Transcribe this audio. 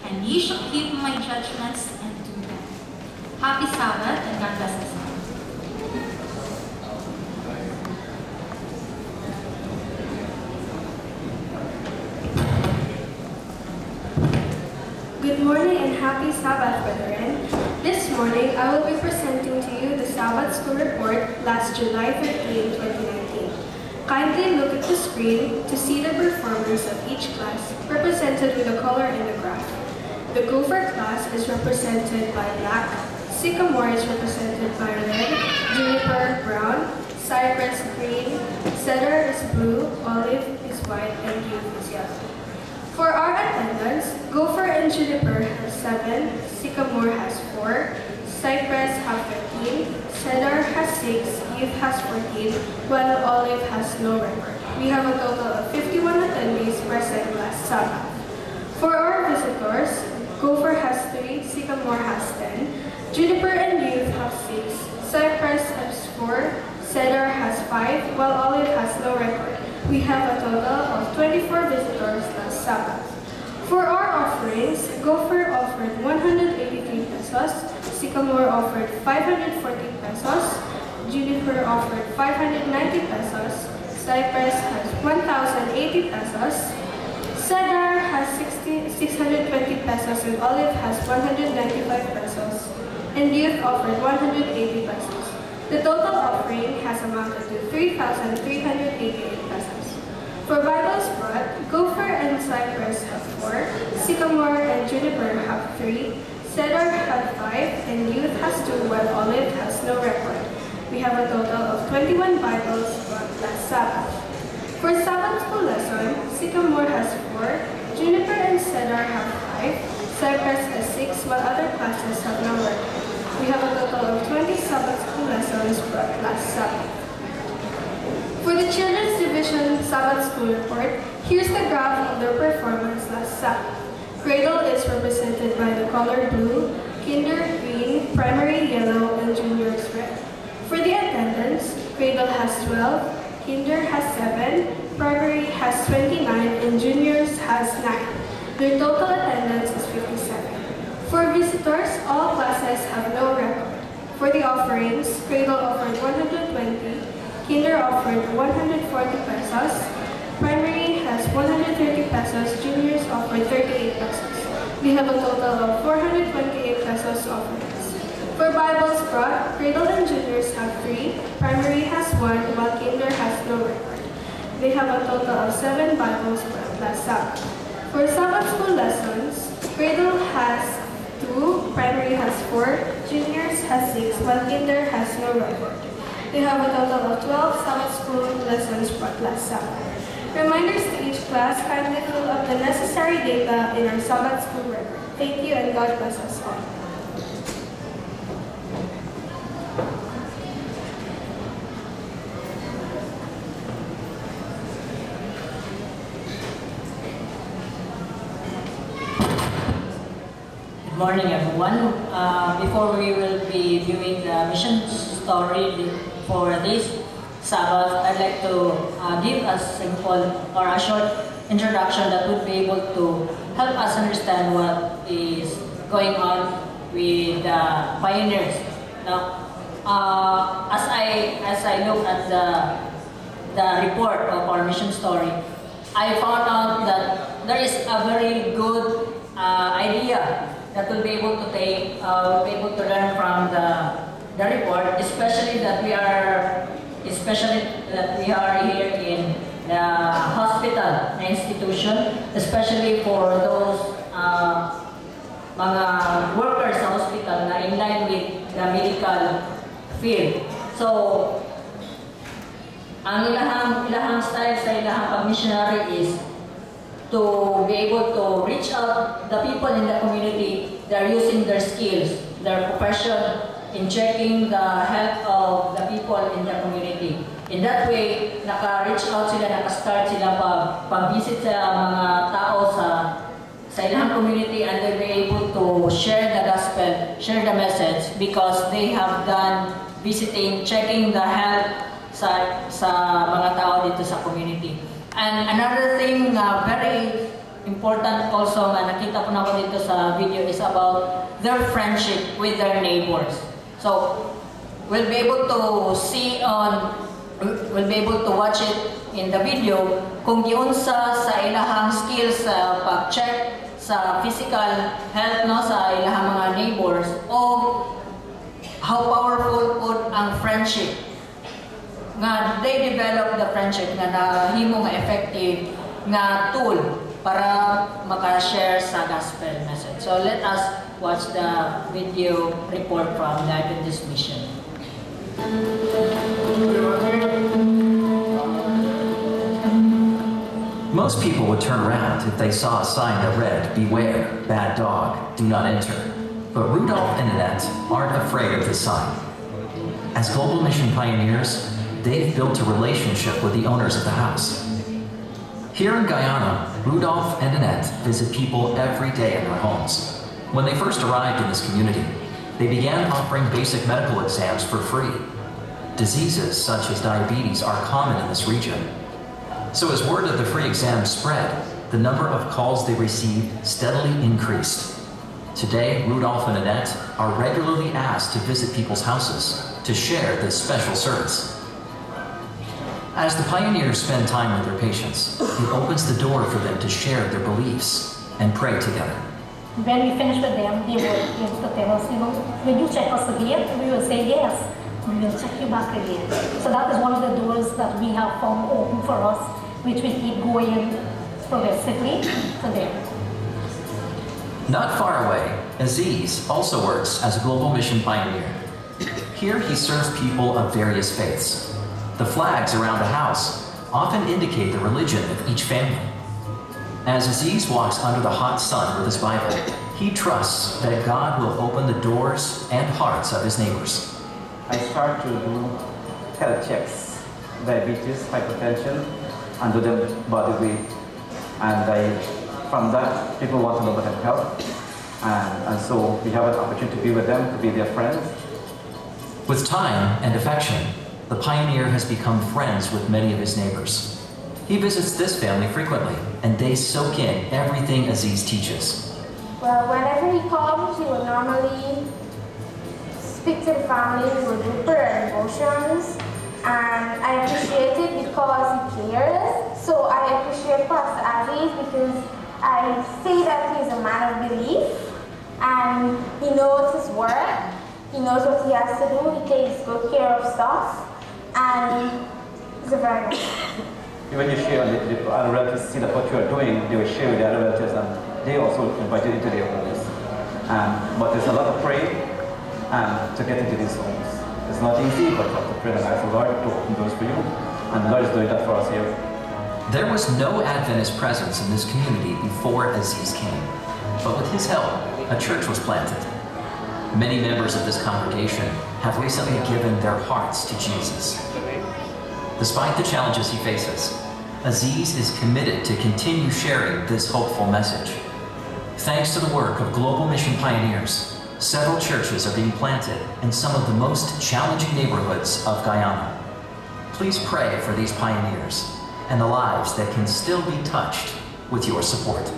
and ye shall keep my judgments and do them. Happy Sabbath, and God bless us all. Good morning and happy Sabbath, brethren. This morning, I will be presenting to you the Sabbath School Report last July 13, 2019. Kindly look at the screen to see the performance of each class, represented with a color in the graph. The Gopher class is represented by black, Sycamore is represented by red, Juniper brown, Cypress green, Cedar is blue, Olive is white, and Youth is yellow. For our attendance, Gopher and Juniper have 7, Sycamore has 4, Cypress have 13, Cedar has 6, Youth has 14, while Olive has no record. We have a total of 51 attendees present last Sabbath. For our visitors, Gopher has 3, Sycamore has 10, Juniper and Youth have 6, Cypress has 4, Cedar has 5, while Olive has no record. We have a total of 24 visitors last Sabbath. For our offerings, Gopher offered 183 pesos, Sycamore offered 540 pesos, Juniper offered 590 pesos, Cypress has 1,080 pesos, Cedar has 620 pesos, and Olive has 195 pesos, and Youth offered 180 pesos. The total offering has amounted to 3,388 pesos. For Bibles brought, Gopher and Cypress have 4, Sycamore and Juniper have 3, Cedar have 5, and Youth has 2, while Olive has no record. We have a total of 21 Bibles brought last Sabbath. For Sabbath school lesson, Sycamore has 4, Juniper and Cedar have 5, Cypress has 6, while other classes have no record. We have a total of 20 Sabbath school lessons brought last Sabbath. For the Children's Division Sabbath School Report, here's the graph of their performance last Sabbath. Cradle is represented by the color blue, Kinder green, Primary yellow, and Juniors red. For the attendance, Cradle has 12, Kinder has 7, Primary has 29, and Juniors has 9. Their total attendance is 57. For visitors, all classes have no record. For the offerings, Cradle offered 120, Kinder offered 140 pesos, Primary has 130 pesos, Juniors offered 38 pesos. We have a total of 428 pesos offerings. For Bibles brought, Cradle and Juniors have 3, Primary has 1, while Kinder has no record. They have a total of 7 Bibles brought last Sabbath. For Sabbath school lessons, Cradle has 2, Primary has 4, Juniors has 6, while Kinder has no record. They have a total of 12 Sabbath school lessons brought last Sabbath. Reminders to each class, kindly fill up the necessary data in our Sabbath school record. Thank you, and God bless us all. Good morning, everyone. Before we will be viewing the mission story for this Sabbath, I'd like to give a simple or a short introduction that would be able to help us understand what is going on with the pioneers. Now, as I look at the report of our mission story, I found out that there is a very good idea that we'll be able to take, we'll be able to learn from the report, especially that we are here in the hospital, the institution, especially for those mga workers sa hospital na in line with the medical field. So, ang ilahang style sa ilahang pag-missionary is to be able to reach out the people in the community. They're using their skills, their profession in checking the health of the people in the community. In that way, naka-reach out sila, naka-start sila pag-visit sa mga tao sa ilahang community, and they'll be able to share the gospel, share the message, because they have done visiting, checking the health sa mga tao dito sa community. And another thing very important also na nakita po na ko dito sa video is about their friendship with their neighbors. So, we'll be able to watch it in the video kung giunsa sa ilahang skills sa pag-check sa physical health no sa ilahang mga neighbors o how powerful po ang friendship nga they develop the friendship nga nahimo nga effective nga tool para maka-share sa gospel message. So let us watch the video report from the Adventist Mission. Most people would turn around if they saw a sign that read, "Beware, bad dog, do not enter." But Rudolph and Annette aren't afraid of this sign. As Global Mission pioneers, they've built a relationship with the owners of the house. Here in Guyana, Rudolph and Annette visit people every day in their homes. When they first arrived in this community, they began offering basic medical exams for free. Diseases such as diabetes are common in this region. So as word of the free exams spread, the number of calls they received steadily increased. Today, Rudolph and Annette are regularly asked to visit people's houses to share this special service. As the pioneers spend time with their patients, it opens the door for them to share their beliefs and pray together. When we finish with them, they will able to tell us, will you check us again? We will say yes. We will check you back again. So that is one of the doors that we have found open for us, which we keep going progressively to them. Not far away, Aziz also works as a Global Mission pioneer. Here he serves people of various faiths. The flags around the house often indicate the religion of each family. As Aziz walks under the hot sun with his Bible, he trusts that God will open the doors and hearts of his neighbors. I start to do health checks, diabetes, hypertension, and do the body weight. And from that, people want to know about health. And so we have an opportunity to be with them, to be their friends. With time and affection, the pioneer has become friends with many of his neighbors. He visits this family frequently, and they soak in everything Aziz teaches. Well, whenever he comes, he would normally speak to the family, we would do prayer devotions, and I appreciate it because he cares. So I appreciate Pastor Aziz because I see that he's a man of belief, and he knows his work, he knows what he has to do, he takes good care of stuff, and he's a very nice man. When you share, the other relatives see that what you are doing, they will share with the other relatives, and they also invite you into their homes. But there's a lot of praying to get into these homes. It's not easy, but you have to pray and ask the Lord to open doors for you, and the Lord is doing that for us here. There was no Adventist presence in this community before Aziz came, but with his help, a church was planted. Many members of this congregation have recently given their hearts to Jesus. Despite the challenges he faces, Aziz is committed to continue sharing this hopeful message. Thanks to the work of Global Mission pioneers, several churches are being planted in some of the most challenging neighborhoods of Guyana. Please pray for these pioneers and the lives that can still be touched with your support.